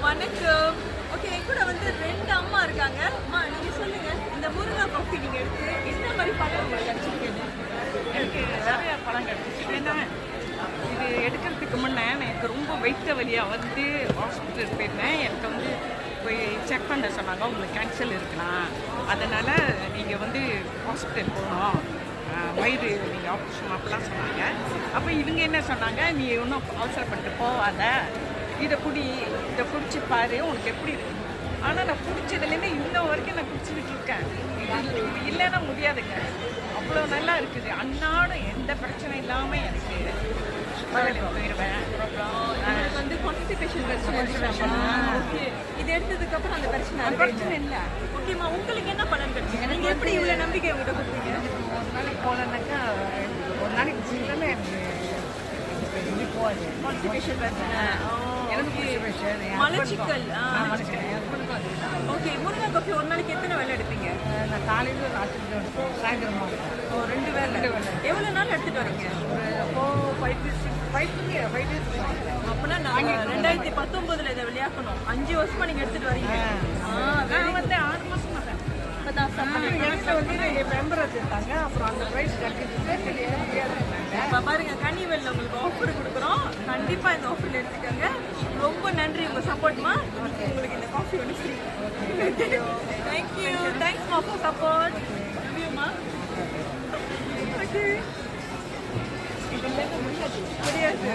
வணக்கம். ஓகே, என் கூட வந்து 2 அம்மா இருக்காங்க. அம்மா நீங்க சொல்லுங்க, இந்த முருங்கை காஃபி நீங்க எடுத்து என்ன மாதிரி பழம் உங்களுக்கு கிடைச்சிருக்கீங்க? எனக்கு நிறைய பழம் கிடச்சிச்சு. ஏன்னா இது எடுக்கிறதுக்கு முன்னே எனக்கு ரொம்ப வயிற்று வலியாக வந்து ஹாஸ்பிட்டல் போயிருந்தேன். எனக்கு வந்து போய் செக் பண்ண சொன்னாங்க, உங்களுக்கு கேன்சர் இருக்கலாம், அதனால் நீங்கள் வந்து ஹாஸ்பிட்டல் போகணும், வயிறு நீங்கள் ஆப்ரேஷன் அப்படிலாம் சொன்னாங்க. அப்போ இவங்க என்ன சொன்னாங்க, நீ ஒன்றும் அவசரப்பட்டு போகாத, இதை குடிச்சு பாரு உனக்கு எப்படி இருக்கு. ஆனால் நான் குடிச்சதுலேருந்து இன்ன வரைக்கும் நான் குடிச்சுக்கிட்டு இருக்கேன். இது இல்லைன்னா முடியாதுங்க, அவ்வளோ நல்லா இருக்குது. அன்னாடும் எந்த பிரச்சனை இல்லாமல் எனக்கு போயிடுவேன். உங்களுக்கு வந்து கான்ஸ்டிபேஷன் பிரச்சனை இருந்துச்சாமா? ஓகே, இது எடுத்ததுக்கு அப்புறம் அந்த பிரச்சனை இல்லை. ஓகேம்மா, உங்களுக்கு என்ன பலன் கிடைச்சு? நீங்க எப்படி இவ்வளோ நம்பிக்கை உங்கள்கிட்ட கொடுத்தீங்க? ஒரு நாளைக்கு போனேன்னாக்கா ஒரு நாளைக்கு சின்னமே எனக்கு இது போகுது. கான்ஸ்டிபேஷன் பிரச்சனை, எனக்கு மலச்சிக்கல். ஓகே, முருங்கை காஃபி ஒரு நாளைக்கு எத்தனை வேலை எடுப்பீங்க? நான் காலையில் ராத்திரி சாயந்தரமாக 2 வேலை. எவ்வளோ நாள் எடுத்துட்டு வரீங்க? ஒரு 5 days. அப்படின்னா நான் 2019 இதை விளையாக்கணும். 5 வருஷமா நீங்க எடுத்துட்டு வரீங்க. நான் வந்து 6 மாதம் எனக்கு வந்து என் மெம்பர் வச்சுருந்தாங்க. அப்புறம் அந்த ப்ரைஸ் கட்டிட்டு இப்போ பாருங்க, கனிவெல்ல உங்களுக்கு ஆஃபர் கொடுக்குறோம். கண்டிப்பா இந்த ஆஃபர்ல எடுத்துக்கோங்க. ரொம்ப நன்றி உங்க சப்போர்ட்மா. உங்களுக்கு இந்த காஃபி வந்து free. Thank you, thanks for support. லவ்யூமா. ஓகே, முடியாது.